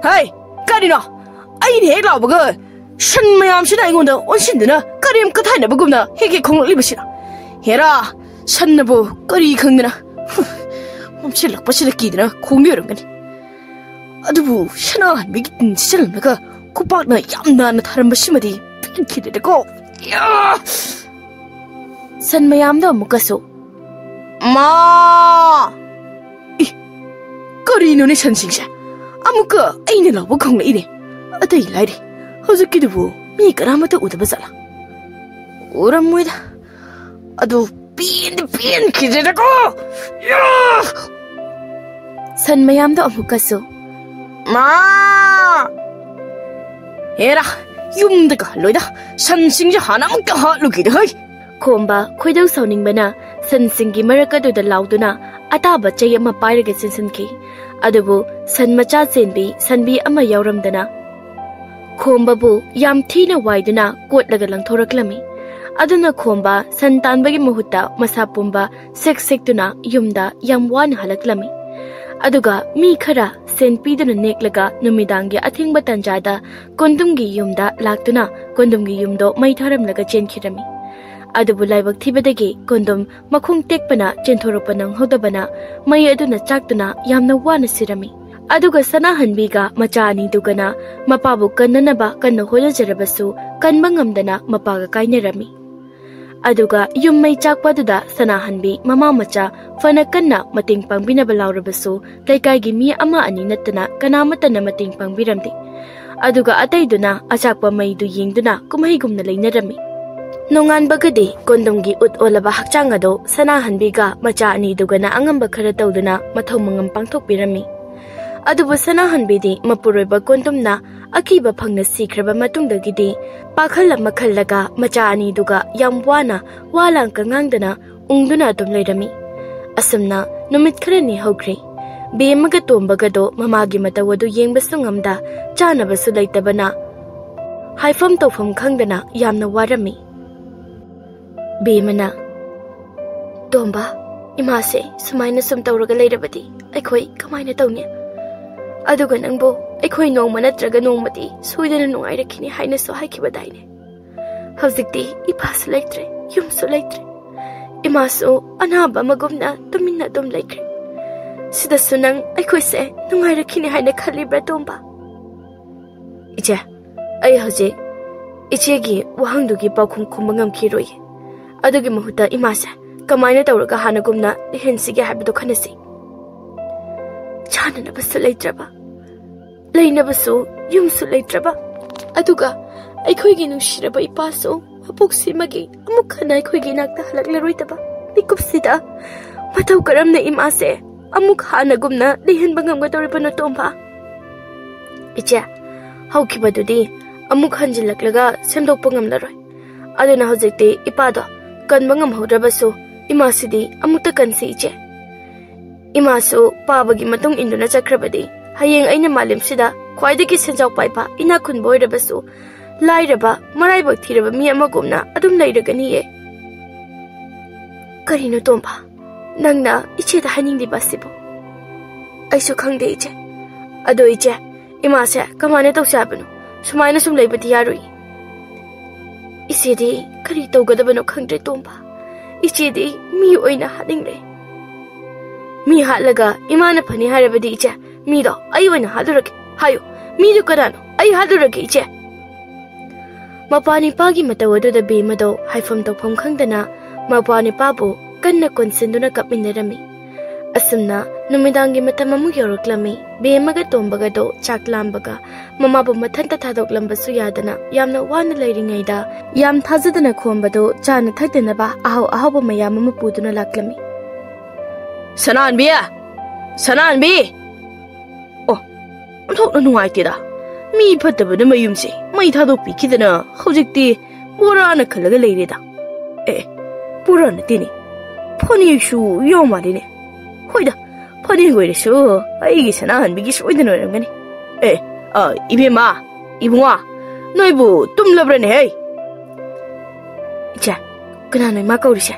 Hey karino ꯑꯩꯅ ꯍꯦꯛ ꯂꯥꯎꯕꯒ ꯁꯟ ꯃꯌꯥꯝꯁꯤꯅ ꯑꯩꯉꯣꯟꯗ ꯑꯣꯟꯁꯤꯟꯗꯨꯅ ꯀꯔꯦꯝ ꯀꯊꯥꯏꯅꯕꯒꯨꯝꯅ ꯍꯦꯛ ꯍꯦꯛ ꯈꯣꯡꯂꯛꯂꯤꯕꯁꯤꯅ ꯍꯦꯔꯥ ꯁꯟꯅꯕꯨ ꯀꯔꯤ ꯈꯪꯗꯅ ꯃꯝꯁꯤꯜꯂꯛꯄꯁꯤꯗ ꯀꯤꯗꯅ ꯈꯣꯡꯕꯤ ꯑꯣꯏꯔꯝꯒꯅꯤ ꯑꯗꯨꯕꯨ ꯁꯅꯥꯍꯟꯕꯤꯒꯤ ꯇꯤꯟ ꯁꯤꯆꯜꯂꯝꯂꯒ ꯈꯨꯄꯥꯛꯅ ꯌꯥꯝ ꯅꯥꯟꯅ ꯊꯥꯔꯝꯕꯁꯤꯃꯗꯤ ꯄꯦꯟꯈꯤꯗꯦꯗꯀꯣ ꯁꯟ ꯃꯌꯥꯝꯗꯣ ꯑꯃꯨꯛꯀꯁꯨ ꯃꯥ ꯀꯔꯤꯅꯣꯅꯦ ꯁꯟꯁꯤꯡꯁꯦ ꯑꯃꯨꯛꯀ ꯑꯩꯅ ꯂꯥꯎꯕ ꯈꯣꯡꯂꯛꯏꯅꯦ ꯑꯇꯩ ꯂꯥꯏꯔꯤ ꯍꯧꯖꯤꯛꯀꯤꯗꯨꯕꯨ ꯃꯤ ꯀꯅꯥꯃꯠꯇ ꯎꯗꯕ ꯖꯥꯠꯂꯥ ꯎꯔꯝꯃꯣꯏꯗ ꯑꯗꯨ ꯄꯦꯟꯈꯤꯗꯦꯗꯀꯣ ꯁꯟ ꯃꯌꯥꯝꯗꯣ ꯑꯃꯨꯛꯀꯁꯨ ꯃꯥ ꯍꯦꯔꯥ ꯌꯨꯝꯗꯒ ꯍꯜꯂꯣꯏꯗ ꯁꯟꯁꯤꯡꯁꯦ ꯍꯥꯟꯅ ꯑꯃꯨꯛꯇ ꯍꯥꯠꯂꯨꯈꯤꯗ ꯍꯩ ꯈꯣꯝꯕ ꯈꯣꯏꯗꯧ ꯁꯥꯎꯅꯤꯡꯕꯅ ꯁꯟꯁꯤꯡꯒꯤ ꯃꯔꯛ ꯑꯗꯨꯗ ꯂꯥꯎꯗꯨꯅ ꯑꯇꯥꯕ ꯆꯩ ꯑꯃ ꯄꯥꯏꯔꯒ ꯆꯦꯟꯁꯤꯟꯈꯤ ꯑꯗꯨꯕꯨ ꯁꯟ ꯃꯆꯥ ꯆꯦꯟꯕꯤ ꯁꯟꯕꯤ ꯑꯃ ꯌꯥꯎꯔꯝꯗꯅ ꯈꯣꯝꯕꯕꯨ ꯌꯥꯝ ꯊꯤꯅ ꯋꯥꯏꯗꯨꯅ ꯀꯣꯠꯂꯒ ꯂꯪꯊꯣꯔꯛꯂꯝꯃꯤ ꯑꯗꯨꯅ ꯈꯣꯝꯕ ꯁꯟ ꯇꯥꯟꯕꯒꯤ ꯃꯍꯨꯠꯇ ꯃꯁꯥ ꯄꯨꯝꯕ ꯁꯦꯛꯇꯨꯅ ꯌꯨꯝꯗ ꯌꯥꯝ ꯋꯥꯅ ꯍꯜꯂꯛꯂꯝꯃꯤ ꯑꯗꯨꯒ ꯃꯤ ꯈꯔ ꯁꯦꯟ ꯄꯤꯗꯨꯅ ꯅꯦꯛꯂꯒ ꯅꯨꯃꯤꯗꯥꯡꯒꯤ ꯑꯊꯦꯡꯕ ꯇꯟꯖꯥꯗ ꯀꯣꯟꯗꯨꯝꯒꯤ ꯌꯨꯝꯗ ꯂꯥꯛꯇꯨꯅ ꯀꯣꯟꯗꯨꯝꯒꯤ ꯌꯨꯝꯗꯣ ꯃꯩ ꯊꯥꯔꯝꯂꯒ ꯆꯦꯟꯈꯤꯔꯝꯃꯤ ꯑꯗꯨꯕꯨ ꯂꯥꯏꯕꯛ ꯊꯤꯕꯗꯒꯤ ꯀꯣꯟꯗꯨꯝ ꯃꯈꯣꯡ ꯇꯦꯛꯄꯅ ꯆꯦꯟꯊꯣꯔꯛꯄ ꯅꯪꯍꯧꯗꯕꯅ ꯃꯩ ꯑꯗꯨꯅ ꯆꯥꯛꯇꯨꯅ ꯌꯥꯝꯅ ꯋꯥꯅ ꯁꯤꯔꯝꯃꯤ ꯑꯗꯨꯒ ꯁꯅꯥꯍꯟꯕꯤꯒ ꯃꯆꯥ ꯑꯅꯤꯗꯨꯒꯅ ꯃꯄꯥꯕꯨ ꯀꯟꯅꯅꯕ ꯀꯟꯅ ꯍꯣꯠꯅꯖꯔꯕꯁꯨ ꯀꯟꯕ ꯉꯝꯗꯅ ꯃꯄꯥꯒ ꯀꯥꯏꯅꯔꯝꯃꯤ ꯑꯗꯨꯒ ꯌꯨꯝ ꯃꯩ ꯆꯥꯛꯄꯗꯨꯗ ꯁꯅꯥꯍꯟꯕꯤ ꯃꯃꯥ ꯃꯆꯥ ꯐꯅ ꯀꯟꯅ ꯃꯇꯦꯡ ꯄꯥꯡꯕꯤꯅꯕ ꯂꯥꯎꯔꯕꯁꯨ ꯂꯩꯀꯥꯏꯒꯤ ꯃꯤ ꯑꯃ ꯑꯅꯤ ꯅꯠꯇꯅ ꯀꯅꯥꯃꯠꯇꯅ ꯃꯇꯦꯡ ꯄꯥꯡꯕꯤꯔꯝꯗꯦ ꯑꯗꯨꯒ ꯑꯇꯩꯗꯨꯅ ꯑꯆꯥꯛꯄ ꯃꯩꯗꯨ ꯌꯦꯡꯗꯨꯅ ꯀꯨꯝꯍꯩꯒꯨꯝꯅ ꯂꯩꯅꯔꯝꯃꯤ ꯅꯣꯡꯉꯥꯟꯕꯒꯗꯤ ꯀꯣꯟꯗꯨꯝꯒꯤ ꯎꯠ ꯑꯣꯜꯂꯕ ꯍꯛꯆꯥꯡ ꯑꯗꯨ ꯁꯅꯥꯍꯟꯕꯤꯒ ꯃꯆꯥ ꯑꯅꯤꯗꯨꯒꯅ ꯑꯉꯝꯕ ꯈꯔ ꯇꯧꯗꯨꯅ ꯃꯊꯧ ꯃꯉꯝ ꯄꯥꯡꯊꯣꯛꯄꯤꯔꯝꯃꯤ ꯑꯗꯨꯕꯨ ꯁꯅꯥꯍꯟꯕꯤꯗꯤ ꯃꯄꯨꯔꯣꯏꯕ ꯀꯣꯟꯗꯨꯝꯅ ꯑꯀꯤꯕ ꯐꯪꯅ ꯁꯤꯈ꯭ꯔꯕ ꯃꯇꯨꯡꯗꯒꯤꯗꯤ ꯄꯥꯈꯜ ꯑꯃ ꯈꯜꯂꯒ ꯃꯆꯥ ꯑꯅꯤꯗꯨꯒ ꯌꯥꯝ ꯋꯥꯅ ꯋꯥ ꯂꯥꯡꯀ ꯉꯥꯡꯗꯅ ꯎꯪꯗꯨꯅ ꯑꯗꯨꯝ ꯂꯩꯔꯝꯃꯤ ꯑꯁꯨꯝꯅ ꯅꯨꯃꯤꯠ ꯈꯔꯅꯤ ꯍꯧꯈ꯭ꯔꯦ ꯕꯦꯝꯃꯒ ꯇꯣꯝꯕꯒꯗꯣ ꯃꯃꯥꯒꯤ ꯃꯇꯧ ꯑꯗꯨ ꯌꯦꯡꯕꯁꯨ ꯉꯝꯗ ꯆꯥꯅꯕꯁꯨ ꯂꯩꯇꯕꯅ ꯍꯥꯏꯐꯝ ꯇꯧꯐꯝ ꯈꯪꯗꯅ ꯌꯥꯝꯅ ꯋꯥꯔꯝꯃꯤ ꯕꯦꯝꯃꯅ ꯇꯣꯝꯕ ꯏꯃꯥꯁꯦ ꯁꯨꯃꯥꯏꯅ ꯁꯨꯝ ꯇꯧꯔꯒ ꯂꯩꯔꯕꯗꯤ ꯑꯩꯈꯣꯏ ꯀꯃꯥꯏꯅ ꯇꯧꯅꯤ ꯑꯗꯨꯒ ꯅꯪꯕꯨ ꯑꯩꯈꯣꯏ ꯅꯣꯡꯃ ꯅꯠꯇ꯭ꯔꯒ ꯅꯣꯡꯃꯗꯤ ꯁꯣꯏꯗꯅ ꯅꯨꯡꯉꯥꯏꯔꯛꯈꯤꯅꯤ ꯍꯥꯏꯅꯁꯨ ꯍꯥꯏꯈꯤꯕꯗꯥꯏꯅꯦ ꯍꯧꯖꯤꯛꯇꯤ ꯏꯄꯥꯁꯨ ꯂꯩꯇ꯭ꯔꯦ ꯌꯨꯝꯁꯨ ꯂꯩꯇ꯭ꯔꯦ ꯏꯃꯥꯁꯨ ꯑꯅꯥꯕ ꯑꯃꯒꯨꯝꯅ ꯇꯨꯃꯤꯟꯅ ꯑꯗꯨꯝ ꯂꯩꯈ꯭ꯔꯦ ꯁꯤꯗꯁꯨ ꯅꯪ ꯑꯩꯈꯣꯏꯁꯦ ꯅꯨꯡꯉꯥꯏꯔꯛꯈꯤꯅꯤ ꯍꯥꯏꯅ ꯈꯜꯂꯤꯕ꯭ꯔꯥ ꯇꯣꯝꯕ ꯏꯆꯦ ꯑꯩ ꯍꯧꯖꯤꯛ ꯏꯆꯦꯒꯤ ꯋꯥꯍꯪꯗꯨꯒꯤ ꯄꯥꯎꯈꯨꯝ ꯈꯨꯝꯕ ꯉꯝꯈꯤꯔꯣꯏꯌꯦ ꯑꯗꯨꯒꯤ ꯃꯍꯨꯠꯇ ꯏꯃꯥꯁꯦ ꯀꯃꯥꯏꯅ ꯇꯧꯔꯒ ꯍꯥꯟꯅꯒꯨꯝꯅ ꯂꯩꯍꯟꯁꯤꯒꯦ ꯍꯥꯏꯕꯗꯣ ꯈꯟꯅꯁꯤ ꯆꯥꯅꯅꯕꯁꯨ ꯂꯩꯇ꯭ꯔꯕ ꯂꯩꯅꯕꯁꯨ ꯌꯨꯝꯁꯨ ꯂꯩꯇ꯭ꯔꯕ ꯑꯗꯨꯒ ꯑꯩꯈꯣꯏꯒꯤ ꯅꯨꯡꯁꯤꯔꯕ ꯏꯄꯥꯁꯨ ꯃꯄꯣꯛꯁꯤꯃꯒꯤ ꯑꯃꯨꯛ ꯍꯟꯅ ꯑꯩꯈꯣꯏꯒꯤ ꯏꯅꯥꯛꯇ ꯍꯜꯂꯛꯂꯔꯣꯏꯗꯕ ꯃꯤꯀꯨꯞꯁꯤꯗ ꯃꯇꯧ ꯀꯔꯝꯅ ꯏꯃꯥꯁꯦ ꯑꯃꯨꯛ ꯍꯥꯟꯅꯒꯨꯝꯅ ꯂꯩꯍꯟꯕ ꯉꯝꯒꯗꯧꯔꯤꯕꯅꯣ ꯇꯣꯝꯕ ꯏꯆꯦ ꯍꯧꯈꯤꯕꯗꯨꯗꯤ ꯑꯃꯨꯛ ꯍꯟꯖꯤꯜꯂꯛꯂꯒ ꯁꯦꯝꯗꯣꯛꯄ ꯉꯝꯂꯔꯣꯏ ꯑꯗꯨꯅ ꯍꯧꯖꯤꯛꯇꯤ ꯏꯄꯥꯗꯣ ꯀꯟꯕ ꯉꯝꯍꯧꯗ꯭ꯔꯕꯁꯨ ꯏꯃꯥꯁꯤꯗꯤ ꯑꯃꯨꯛꯇ ꯀꯟꯁꯤ ꯏꯆꯦ ꯏꯃꯥꯁꯨ ꯄꯥꯕꯒꯤ ꯃꯇꯨꯡ ꯏꯟꯗꯨꯅ ꯆꯠꯈ꯭ꯔꯕꯗꯤ ꯍꯌꯦꯡ ꯑꯩꯅ ꯃꯥꯂꯦꯝꯁꯤꯗ ꯈ꯭ꯋꯥꯏꯗꯒꯤ ꯁꯦꯟꯖꯥꯎ ꯄꯥꯏꯕ ꯏꯅꯥꯛ ꯈꯨꯟꯕ ꯑꯣꯏꯔꯕꯁꯨ ꯂꯥꯏꯔꯕ ꯃꯔꯥꯏꯕꯛ ꯊꯤꯔꯕ ꯃꯤ ꯑꯃꯒꯨꯝꯅ ꯑꯗꯨꯝ ꯂꯩꯔꯒꯅꯤꯌꯦ ꯀꯔꯤꯅꯣ ꯇꯣꯝꯕ ꯅꯪꯅ ꯏꯆꯦꯗ ꯍꯥꯏꯅꯤꯡꯂꯤꯕ ꯑꯁꯤꯕꯨ ꯑꯩꯁꯨ ꯈꯪꯗꯦ ꯏꯆꯦ ꯑꯗꯣ ꯏꯆꯦ ꯏꯃꯥꯁꯦ ꯀꯃꯥꯏꯅ ꯇꯧꯁꯦ ꯍꯥꯏꯕꯅꯣ ꯁꯨꯃꯥꯏꯅ ꯁꯨꯝ ꯂꯩꯕꯗꯤ ꯌꯥꯔꯣꯏ ꯏꯆꯦꯗꯤ ꯀꯔꯤ ꯇꯧꯒꯗꯕꯅꯣ ꯈꯪꯗ꯭ꯔꯦ ꯇꯣꯝꯕ ꯏꯆꯦꯗꯤ ꯃꯤ ꯑꯣꯏꯅ ꯍꯥꯠꯅꯤꯡꯂꯦ ꯃꯤ ꯍꯥꯠꯂꯒ ꯏꯃꯥꯅ ꯐꯅꯤ ꯍꯥꯏꯔꯕꯗꯤ ꯏꯆꯦ ꯃꯤꯗꯣ ꯑꯩ ꯑꯣꯏꯅ ꯍꯥꯠꯂꯨꯔꯒꯦ ꯍꯥꯏꯌꯨ ꯃꯤꯗꯨ ꯀꯅꯥꯅꯣ ꯑꯩ ꯍꯥꯠꯂꯨꯔꯒꯦ ꯏꯆꯦ ꯃꯄꯥꯅꯤꯄꯥꯒꯤ ꯃꯇꯧ ꯑꯗꯨꯗ ꯕꯦꯝꯃꯗꯣ ꯍꯥꯏꯐꯝ ꯇꯧꯐꯝ ꯈꯪꯗꯅ ꯃꯄꯥꯅꯤꯄꯥꯕꯨ ꯀꯟꯅ ꯀꯣꯟꯁꯤꯟꯗꯨꯅ ꯀꯞꯃꯤꯟꯅꯔꯝꯃꯤ ꯑꯁꯨꯝꯅ ꯅꯨꯃꯤꯗꯥꯡꯒꯤ ꯃꯇꯝ ꯑꯃꯨꯛ ꯌꯧꯔꯛꯂꯝꯃꯤ ꯕꯦꯝꯃꯒ ꯇꯣꯝꯕꯒꯗꯣ ꯆꯥꯛ ꯂꯥꯝꯕꯒ ꯃꯃꯥꯕꯨ ꯃꯊꯟꯇ ꯊꯥꯗꯣꯛꯂꯝꯕꯁꯨ ꯌꯥꯗꯅ ꯌꯥꯝꯅ ꯋꯥꯅ ꯂꯩꯔꯤꯉꯩꯗ ꯌꯥꯝ ꯊꯥꯖꯗꯅ ꯈꯣꯝꯕꯗꯣ ꯆꯥꯅ ꯊꯛꯇꯅꯕ ꯑꯍꯥꯎ ꯑꯍꯥꯎꯕ ꯃꯌꯥꯝ ꯑꯃ ꯄꯨꯗꯨꯅ ꯂꯥꯛꯂꯝꯃꯤ ꯁꯅꯥꯍꯟꯕꯤ ꯁꯅꯥꯍꯟꯕꯤ ꯑꯣ ꯑꯣꯟꯊꯣꯛꯅ ꯅꯨꯡꯉꯥꯏꯇꯦꯗ ꯃꯤ ꯐꯠꯇꯕꯅ ꯃꯌꯨꯝꯁꯦ ꯃꯩ ꯊꯥꯗꯣꯛꯄꯤꯈꯤꯗꯅ ꯍꯧꯖꯤꯛꯇꯤ ꯕꯣꯔꯥꯅ ꯈꯜꯂꯒ ꯂꯩꯔꯦꯗ ꯕꯣꯔꯥ ꯅꯠꯇꯦꯅꯦ ꯐꯅꯦꯛꯁꯨ ꯌꯥꯎ ꯃꯥꯜꯂꯦꯅꯦ ꯍꯣꯏꯗ ꯐꯅꯦꯛ ꯑꯣꯏꯔꯁꯨ ꯑꯩꯒꯤ ꯁꯅꯥꯍꯟꯕꯤꯒꯤ ꯁꯣꯏꯗꯅ ꯑꯣꯏꯔꯝꯒꯅꯤ 이베마 이붕아 너희부 뚱러브레네 헤이 자 그나노 이마 까우리샤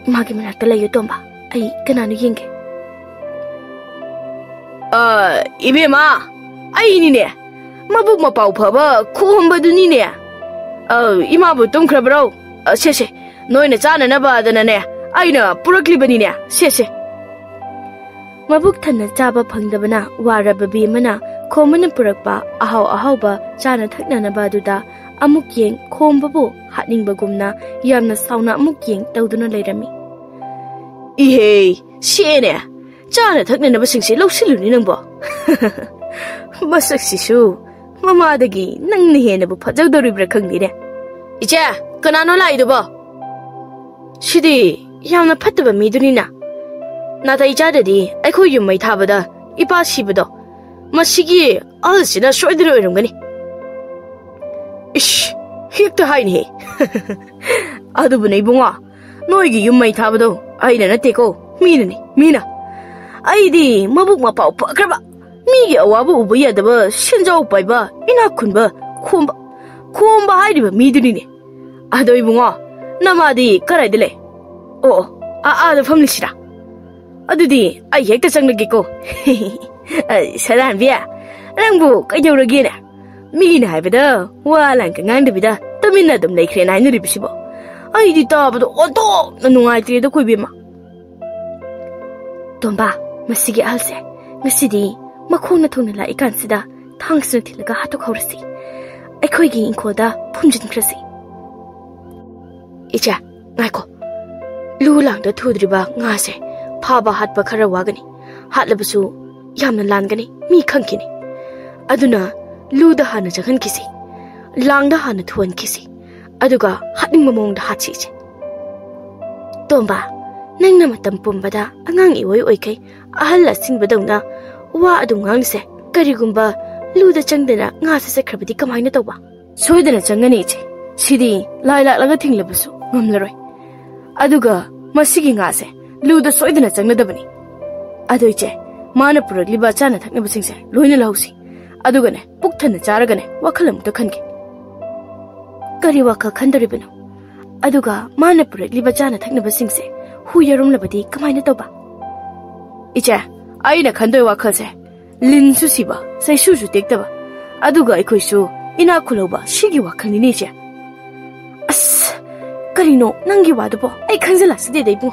이마기 문학들 레이요 똥바 아이 그나노 옌게 이베마 아이니네 Mabuk mapau phaba khombaduninine. Imabu tumkhrabro. Se noina chana na ba danane. Aina puraklibani se. Mabuk thana chaba phangdabana waraba bimana khomana purakpa ahau chana thaknana baduda amuk yeng khombabu hatningbagumna yamna sauna amuk yeng tawduna leirami. Ihe shene chana thaknana basingse lawsiluni nangbo. Masaksisu mamadagi nangni hena bu phajagdoribra khangdine. Iche kanano laidubo? Shidi yamna phattaba midunina. Nata ijadadi aiko yummai thabada ipa sibado masigi alsina soidiro oiramgani. Ish hekta haini he. Adubuna ibunga noigi yummai thabado aina nateko mina. Aidi mabuk mapau phakraba migi awabu ubu yadaba shinjau paiba ina khunba khomba hairiba midunine. Ado ibunga namadi karaidile. Da famlisira. Adudi ai hekta changlagiko. Saranbiya nangbu kaidoragina migina haibada walan ka ngangdabida tamina dum leikhrena hainuribisibo aidi tabado odo nungaitredo koibima. Tomba masigi alse ngasidi makhona thona la ikansida thangsna thilaga hatok haurasi aikhoigi inkoda phumjin khrasi. Icha ngaiko lulangda thudriba ngase phaba hatpa khara wagani hatlabasu yamna langani mi khangkini aduna luda hana jagan kisi langda hana thuan kisi aduga hatning mamong da hachi che. Tomba nangna matam pumbada angang iwoi oikai ahalla singbadongna wa adungang se karigumba luda changdana nga sa sakrabadi kamaina tawba soidana changani che sidi laila laga thinglabasu ngamlaroi aduga masigi nga se luda soidana changnadabani adoiche mana puragliba chana thaknabasingse loina lausi adugane pukthana charagane wakhalamta khange kari wakha khandoribano aduga mana puragliba chana thaknabasingse hu yarumlabadi kamaina tawba. Icha aina khandoi wakhalse linsu siba saisu tektaba aduga aikhoisu ina khuloba sigi wakhalni che. Karino nangi wadubo ai khanjala side deibu.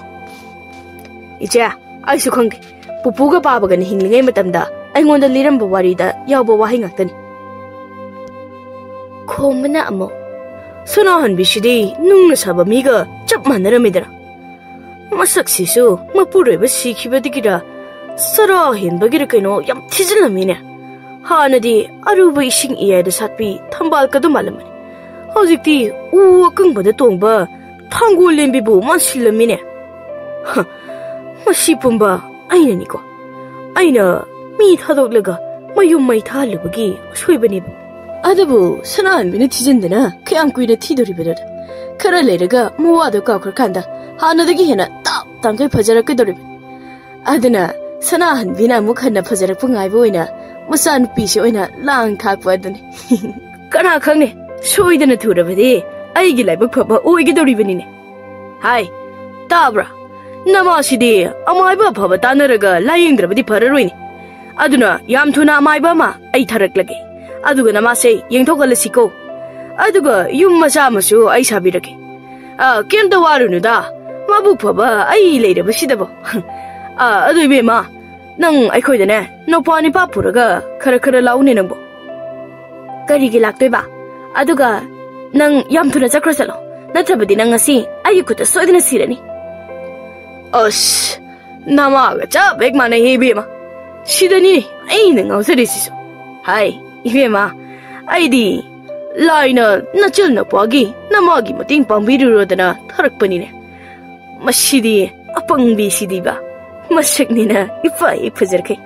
Icha aisu khangge pupuga babaga ni hinglingai matamda aingonda liramba warida yawba wahi ngaktani. Khomana amo sona hanbishidi nungna saba miga chap manaramidara masaksisu mapureba sikhibadigira sara henbagira kaino yam thijilamine hanadi aruba ising iyada satpi thambal kadu malamani hojikti u akangbada tongba thangol lembibu mansilamine. Masi pumba aina niko aina mi thadoglaga mayum mai thalubagi soibani adabu sanaan bina thijindana kayam kuina thidoribada khara leiraga muwado kawkhrkanda hanadagi hena tap tangkai phajarakadorib adana sanaan bina mukhanna phajarakpa ngaiba oina masan pisi oina lang thakpa adani kana khangne soidana thurabadi aigi laibak phaba oigidoribanine. Hai tabra namasidi amaiba phaba tanaraga layengdrabadi phararoini aduna yam thuna amaiba ma ai tharaklage aduga namase yengthogalasiko aduga yum macha masu ai sabirake kemta warunuda mabu phaba ai leirabasidabo adu bema nang aikhoidane nopani pa puraga khara laune nangbo karigi laktoiba aduga nang yam thuna chakrasalo natrabadi nang asi ai kuta soidina sirani. Namaga cha begmana hebema sidani aina ngausarisisu. Hai ibema aidi laina nachilna pagi namagi mating pambirurodana tharakpanine masidi apangbi sidiba masaknina ifai phajarkai.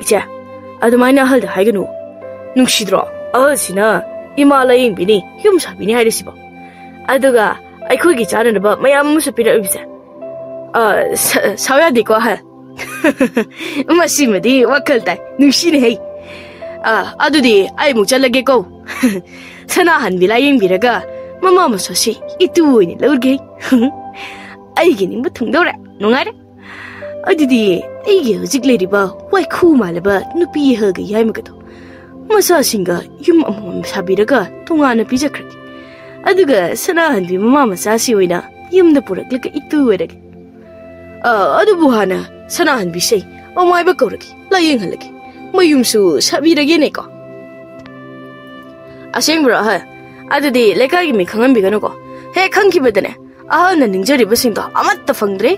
Icha adumaina halda haiganu nungsidro asina imalaying bini yum sabini hairisibo aduga aikhogi chananaba mayam musu pirabisa 사야될 거 할. 마시면디 와클다 누시네 헤이. 아두디 아이 묵잘라게고. 사나한 빌라잉 비라가 마마마 소시 이뚜이니 러게. 아이게니 뭐 통도라 농아라. 아두디 이게 어직 레리바 와이 쿠말바 누피 허게 야이므가도. ꯃꯆꯥꯁꯤꯡꯒ ꯌꯨꯝ ꯑꯃꯃꯝ ꯁꯥꯕꯤꯔꯒ ꯇꯣꯉꯥꯟꯅ ꯄꯤꯖꯈ꯭ꯔꯒꯦ ꯑꯗꯨꯒ ꯁꯅꯥꯍꯟꯕꯤ ꯃꯃꯥ ꯃꯆꯥꯁꯤ ꯑꯣꯏꯅ ꯌꯨꯝꯗ ꯄꯨꯔꯛꯂꯒ ꯏꯇꯨ ꯑꯣꯏꯔꯒꯦ ꯑꯗꯨꯕꯨ ꯍꯥꯟꯅ ꯁꯅꯥꯍꯟꯕꯤꯁꯦ ꯑꯃꯥꯏꯕ ꯀꯧꯔꯒꯦ ꯂꯥꯌꯦꯡꯍꯜꯂꯒꯦ ꯃꯌꯨꯝꯁꯨ ꯁꯥꯕꯤꯔꯒꯦꯅꯦꯀꯣ ꯑꯁꯦꯡꯕ꯭ꯔꯣ ꯑꯍꯜ ꯑꯗꯨꯗꯤ ꯂꯩꯀꯥꯏꯒꯤ ꯃꯤ ꯈꯪꯍꯟꯕꯤꯒꯅꯨꯀꯣ ꯍꯦꯛ ꯈꯪꯈꯤꯕꯗꯅꯦ ꯑꯍꯜꯅ ꯅꯤꯡꯖꯔꯤꯕꯁꯤꯡꯗꯣ ꯑꯃꯠꯇ ꯐꯪꯗ꯭ꯔꯦ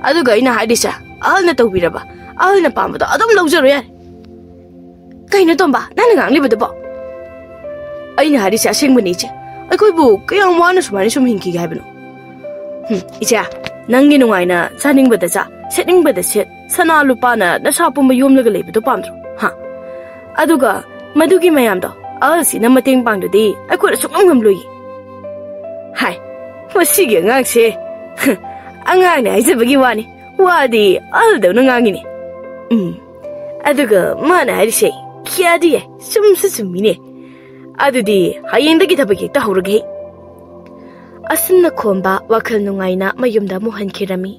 ꯑꯗꯨꯒ ꯑꯩꯅ ꯍꯥꯏꯔꯤꯁꯦ ꯑꯍꯜꯅ ꯇꯧꯕꯤꯔꯕ ꯑꯍꯜꯅ ꯄꯥꯝꯕꯗꯣ ꯑꯗꯨꯝ ꯂꯧꯖꯔꯣ ꯌꯥꯔꯦ ꯀꯩꯅꯣ ꯇꯣꯝꯕ ꯅꯪꯅ ꯉꯥꯡꯂꯤꯕꯗꯨꯕꯣ ꯑꯩꯅ ꯍꯥꯏꯔꯤꯁꯦ ꯑꯁꯦꯡꯕꯅꯤ ꯏꯆꯦ ꯑꯩꯈꯣꯏꯕꯨ ꯀꯌꯥꯝ ꯋꯥꯅ ꯁꯨꯃꯥꯏꯅ ꯁꯨꯝ ꯍꯤꯡꯈꯤꯒꯦ ꯍꯥꯏꯕꯅꯣ ꯏꯆꯦ ꯅꯪꯒꯤ ꯅꯨꯡꯉꯥꯏꯅ ꯆꯥꯅꯤꯡꯕꯗ ꯆꯥ ꯁꯦꯠꯅꯤꯡꯕꯗ ꯁꯦꯠ ꯁꯅꯥ ꯂꯨꯄꯥꯅ ꯅꯁꯥ ꯄꯨꯝꯕ ꯌꯣꯝꯂꯒ ꯂꯩꯕꯗꯣ ꯄꯥꯝꯗ꯭ꯔꯣ ꯍꯥ ꯑꯗꯨꯒ ꯃꯗꯨꯒꯤ ꯃꯌꯥꯝꯗꯣ ꯑꯍꯜꯁꯤꯅ ꯃꯇꯦꯡ ꯄꯥꯡꯗ꯭ꯔꯗꯤ ꯑꯩꯈꯣꯏꯗ ꯁꯨꯡꯉꯝ ꯉꯝꯂꯣꯏꯌꯦ ꯍꯥꯏ ꯃꯁꯤꯒꯤ ꯑꯉꯥꯡꯁꯦ ꯑꯉꯥꯡꯅꯦ ꯍꯥꯏꯖꯕꯒꯤ ꯋꯥꯅꯤ ꯋꯥꯗꯤ ꯑꯍꯜꯗꯧꯅ ꯉꯥꯡꯉꯤꯅꯦ ꯑꯗꯨꯒ ꯃꯥꯅ ꯍꯥꯏꯔꯤꯁꯦ ꯀꯌꯥꯗꯤ ꯌꯥꯏ ꯆꯨꯝꯁꯨ ꯆꯨꯝꯃꯤꯅꯦ ꯑꯗꯨꯗꯤ ꯍꯌꯦꯡꯗꯒꯤ ꯊꯕꯛ ꯍꯦꯛꯇ ꯍꯧꯔꯒꯦ ꯑꯁꯨꯝꯅ ꯈꯣꯝꯕ ꯋꯥꯈꯜ ꯅꯨꯡꯉꯥꯏꯅ ꯃꯌꯨꯝꯗ ꯑꯃꯨꯛ ꯍꯟꯈꯤꯔꯝꯃꯤ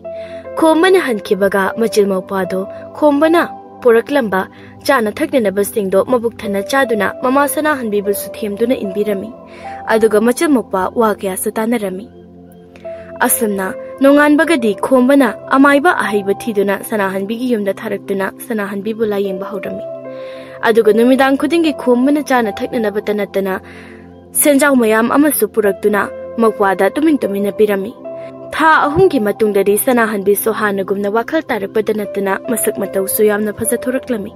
ꯈꯣꯝꯕꯅ ꯍꯟꯈꯤꯕꯒ ꯃꯆꯤꯜ ꯃꯧꯄ꯭ꯋꯥꯗꯣ ꯈꯣꯝꯕꯅ ꯄꯨꯔꯛꯂꯝꯕ ꯆꯥꯅ ꯊꯛꯅꯅꯕꯁꯤꯡꯗꯣ ꯃꯕꯨꯛ ꯊꯟꯅ ꯆꯥꯗꯨꯅ ꯃꯃꯥ ꯁꯅꯥꯍꯟꯕꯤꯕꯨꯁꯨ ꯊꯦꯝꯗꯨꯅ ꯏꯟꯕꯤꯔꯝꯃꯤ ꯑꯗꯨꯒ ꯃꯆꯤꯜ ꯃꯧꯄ꯭ꯋꯥ ꯋꯥ ꯀꯌꯥꯁꯨ ꯇꯥꯟꯅꯔꯝꯃꯤ ꯑꯁꯨꯝꯅ ꯅꯣꯡꯉꯥꯟꯕꯒꯗꯤ ꯈꯣꯝꯕꯅ ꯑꯃꯥꯏꯕ ꯑꯍꯩꯕ ꯊꯤꯗꯨꯅ ꯁꯅꯥꯍꯟꯕꯤꯒꯤ ꯌꯨꯝꯗ ꯊꯥꯔꯛꯇꯨꯅ ꯁꯅꯥꯍꯟꯕꯤꯕꯨ ꯂꯥꯌꯦꯡꯕ ꯍꯧꯔꯝꯃꯤ ꯑꯗꯨꯒ ꯅꯨꯃꯤꯗꯥꯡ ꯈꯨꯗꯤꯡꯒꯤ ꯈꯣꯝꯕꯅ ꯆꯥꯅ ꯊꯛꯅꯅꯕꯇ ꯅꯠꯇꯅ ꯁꯦꯟꯖꯥꯎ ꯃꯌꯥꯝ ꯑꯃꯁꯨ ꯄꯨꯔꯛꯇꯨꯅ ꯃꯧꯄ꯭ꯋꯥꯗ ꯇꯨꯃꯤꯟꯅ ꯄꯤꯔꯝꯃꯤ ꯊꯥ 3ꯒꯤ ꯃꯇꯨꯡꯗꯗꯤ ꯁꯅꯥꯍꯟꯕꯤꯁꯨ ꯍꯥꯟꯅꯒꯨꯝꯅ ꯋꯥꯈꯜ ꯇꯥꯔꯛꯄꯗ ꯅꯠꯇꯅ ꯃꯁꯛ ꯃꯇꯧꯁꯨ ꯌꯥꯝꯅ ꯐꯖꯊꯣꯔꯛꯂꯝꯃꯤ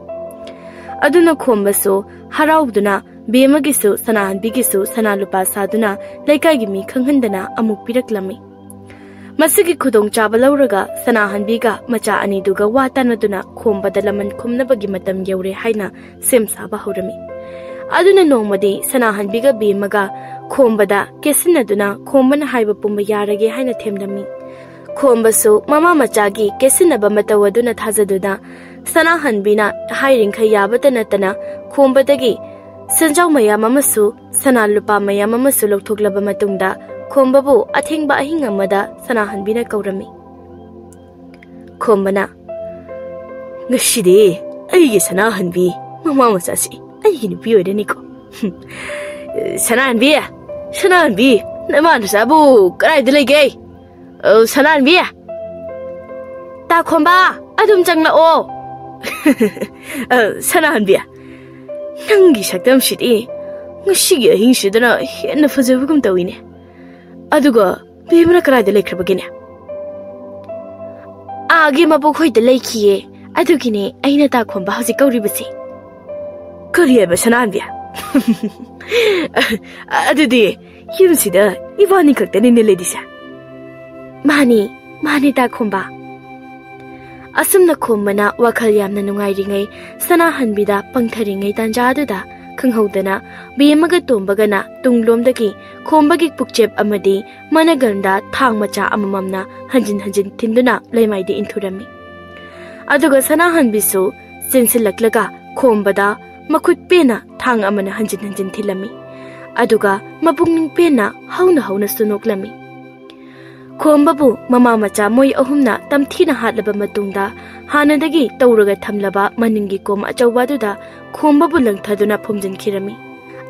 ꯑꯗꯨꯅ ꯈꯣꯝꯕꯁꯨ ꯍꯔꯥꯎꯗꯨꯅ ꯕꯦꯝꯃꯒꯤꯁꯨ ꯁꯅꯥꯍꯟꯕꯤꯒꯤꯁꯨ ꯁꯅꯥ ꯂꯨꯄꯥ ꯁꯥꯗꯨꯅ ꯂꯩꯀꯥꯏꯒꯤ ꯃꯤ ꯈꯪꯍꯟꯗꯅ ꯑꯃꯨꯛ ꯄꯤꯔꯛꯂꯝꯃꯤ ꯃꯁꯤꯒꯤ ꯈꯨꯗꯣꯡꯆꯥꯕ ꯂꯧꯔꯒ ꯁꯅꯥꯍꯟꯕꯤꯒ ꯃꯆꯥ ꯑꯅꯤꯗꯨꯒ ꯋꯥ ꯇꯥꯟꯅꯗꯨꯅ ꯈꯣꯝꯕꯗ ꯂꯃꯟ ꯈꯨꯝꯅꯕꯒꯤ ꯃꯇꯝ ꯌꯧꯔꯦ ꯍꯥꯏꯅ ꯁꯦꯝ ꯁꯥꯕ ꯍꯧꯔꯝꯃꯤ ꯑꯗꯨꯅ ꯅꯣꯡꯃꯗꯤ ꯁꯅꯥꯍꯟꯕꯤꯒ ꯕꯦꯝꯃꯒ ꯈꯣꯝꯕꯗ ꯀꯦꯁꯤꯟꯅꯗꯨꯅ ꯈꯣꯝꯕꯅ ꯍꯥꯏꯕ ꯄꯨꯝꯕ ꯌꯥꯔꯒꯦ ꯍꯥꯏꯅ ꯊꯦꯝꯂꯝꯃꯤ ꯈꯣꯝꯕꯁꯨ ꯃꯃꯥ ꯃꯆꯥꯒꯤ ꯀꯦꯁꯤꯟꯅꯕ ꯃꯇꯧ ꯑꯗꯨꯅ ꯊꯥꯖꯗꯨꯅ ꯁꯅꯥꯍꯟꯕꯤꯅ ꯍꯥꯏꯔꯤꯡꯈꯩ ꯌꯥꯕꯇ ꯅꯠꯇꯅ ꯈꯣꯝꯕꯗꯒꯤ ꯁꯦꯟꯖꯥꯎ ꯃꯌꯥꯝ ꯑꯃꯁꯨ ꯁꯅꯥ ꯂꯨꯄꯥ ꯃꯌꯥꯝ ꯑꯃꯁꯨ ꯂꯧꯊꯣꯛꯂꯕ ꯃꯇꯨꯡꯗ ꯈꯣꯝꯕꯕꯨ ꯑꯊꯦꯡꯕ ꯑꯍꯤꯡ ꯑꯃꯗ ꯁꯅꯥꯍꯟꯕꯤꯅ ꯀꯧꯔꯝꯃꯤ ꯈꯣꯝꯕꯅ ꯉꯁꯤꯗꯤ ꯑꯩꯒꯤ ꯁꯅꯥꯍꯟꯕꯤ ꯃꯃꯥ ꯃꯆꯥꯁꯤ ꯑꯩꯒꯤ ꯅꯨꯄꯤ ꯑꯣꯏꯔꯅꯤꯀꯣ ꯁꯅꯥꯍꯟꯕꯤ ꯁꯅꯥꯍꯟꯕꯤ ꯅꯃꯥ ꯅꯆꯥꯕꯨ ꯀꯗꯥꯏꯗ ꯂꯩꯒꯦ ꯁꯅꯥꯍꯟꯕꯤ ꯇꯥ ꯈꯣꯝꯕ ꯑꯗꯨꯝ ꯆꯪꯂꯛꯑꯣ ꯁꯅꯥꯍꯟꯕꯤ ꯅꯪꯒꯤ ꯁꯛꯇꯝꯁꯤꯗꯤ ꯉꯁꯤꯒꯤ ꯑꯍꯤꯡꯁꯤꯗꯅ ꯍꯦꯟꯅ ꯐꯖꯕꯒꯨꯝ ꯇꯧꯏꯅꯦ ꯑꯗꯨꯒ ꯕꯦꯝꯃꯅ ꯀꯗꯥꯏꯗ ꯂꯩꯈ꯭ꯔꯕꯒꯦꯅꯦ ꯑꯥꯒꯤ ꯃꯕꯣꯛ ꯍꯣꯏꯗ ꯂꯩꯈꯤꯌꯦ ꯑꯗꯨꯒꯤꯅꯦ ꯑꯩꯅ ꯇꯥ ꯈꯣꯝꯕ ꯍꯧꯖꯤꯛ ꯀꯧꯔꯤꯕꯁꯤ ꯀꯔꯤ ꯍꯥꯏꯕ ꯁꯅꯥꯍꯟꯕꯤ ꯑꯗꯨꯗꯤ ꯌꯨꯝꯁꯤꯗ 이번이 극단인을 내리자. 많이 다 콤바. 아슴나 콤마나 와칼 얌나 눅아이링의 사나한비다 뻥타링의 단자두다 ꯈꯪꯍꯧꯗꯅ ꯕꯦꯝꯃꯒ ꯇꯣꯝꯕꯒꯅ ꯇꯨꯡꯂꯣꯝꯗꯒꯤ ꯈꯣꯝꯕꯒꯤ ꯄꯨꯛꯆꯦꯞ ꯑꯃꯗꯤ ꯃꯅꯒꯟꯗ ꯊꯥꯡ ꯃꯆꯥ ꯑꯃꯃꯝꯅ ꯍꯟꯖꯤꯟ ꯊꯤꯟꯗꯨꯅ ꯂꯩꯃꯥꯏꯗ ꯏꯟꯊꯨꯔꯝꯃꯤ. ꯑꯗꯨꯒ ꯁꯅꯥꯍꯟꯕꯤꯁꯨ ꯆꯦꯟꯁꯤꯜꯂꯛꯂꯒ ꯈꯣꯝꯕꯗ ꯃꯈꯨꯠ ꯄꯦꯟꯅ ꯊꯥꯡ ꯑꯃꯅ ꯍꯟꯖꯤꯟ ꯊꯤꯜꯂꯝꯃꯤ. ꯑꯗꯨꯒ ꯃꯄꯨꯛꯅꯤꯡ ꯄꯦꯟꯅ ꯍꯧꯅ ꯁꯨꯅꯣꯛꯂꯝꯃꯤ. ꯈꯣꯝꯕꯕꯨ ꯃꯃꯥ ꯃꯆꯥ ꯃꯣꯏ ꯑꯍꯨꯝꯅ ꯇꯝꯊꯤꯅ ꯍꯥꯠꯂꯕ ꯃꯇꯨꯡꯗ ꯍꯥꯟꯅꯗꯒꯤ ꯇꯧꯔꯒ ꯊꯝꯂꯕ ꯃꯅꯤꯡꯒꯤ ꯀꯣꯝ ꯑꯆꯧꯕ ꯑꯗꯨꯗ ꯈꯣꯝꯕꯕꯨ ꯂꯪꯊꯗꯨꯅ ꯐꯨꯝꯖꯤꯟꯈꯤꯔꯝꯃꯤ.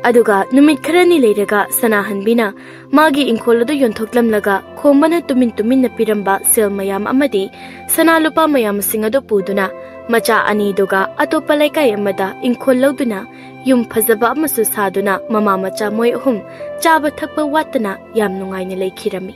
ꯑꯗꯨꯒ ꯅꯨꯃꯤꯠ ꯈꯔꯅꯤ ꯂꯩꯔꯒ ꯁꯅꯥꯍꯟꯕꯤꯅ ꯃꯥꯒꯤ ꯏꯪꯈꯣꯜ ꯑꯗꯨ ꯌꯣꯟꯊꯣꯛꯂꯝꯂꯒ ꯈꯣꯝꯕꯅ ꯇꯨꯃꯤꯟꯅ ꯄꯤꯔꯝꯕ ꯁꯦꯜ ꯃꯌꯥꯝ ꯑꯃꯗꯤ ꯁꯅꯥ ꯂꯨꯄꯥ ꯃꯌꯥꯝꯁꯤꯡ ꯑꯗꯨ ꯄꯨꯗꯨꯅ ꯃꯆꯥ ꯑꯅꯤꯗꯨꯒ ꯑꯇꯣꯞꯄ ꯂꯩꯀꯥꯏ ꯑꯃꯗ ꯏꯪꯈꯣꯜ ꯂꯧꯗꯨꯅ ꯌꯨꯝ ꯐꯖꯕ ꯑꯃꯁꯨ ꯁꯥꯗꯨꯅ ꯃꯃꯥ ꯃꯆꯥ ꯃꯣꯏ ꯑꯍꯨꯝ ꯆꯥꯕ ꯊꯛꯄ ꯋꯥꯠꯇꯅ ꯌꯥꯝ ꯅꯨꯡꯉꯥꯏꯅ ꯂꯩꯈꯤꯔꯝꯃꯤ.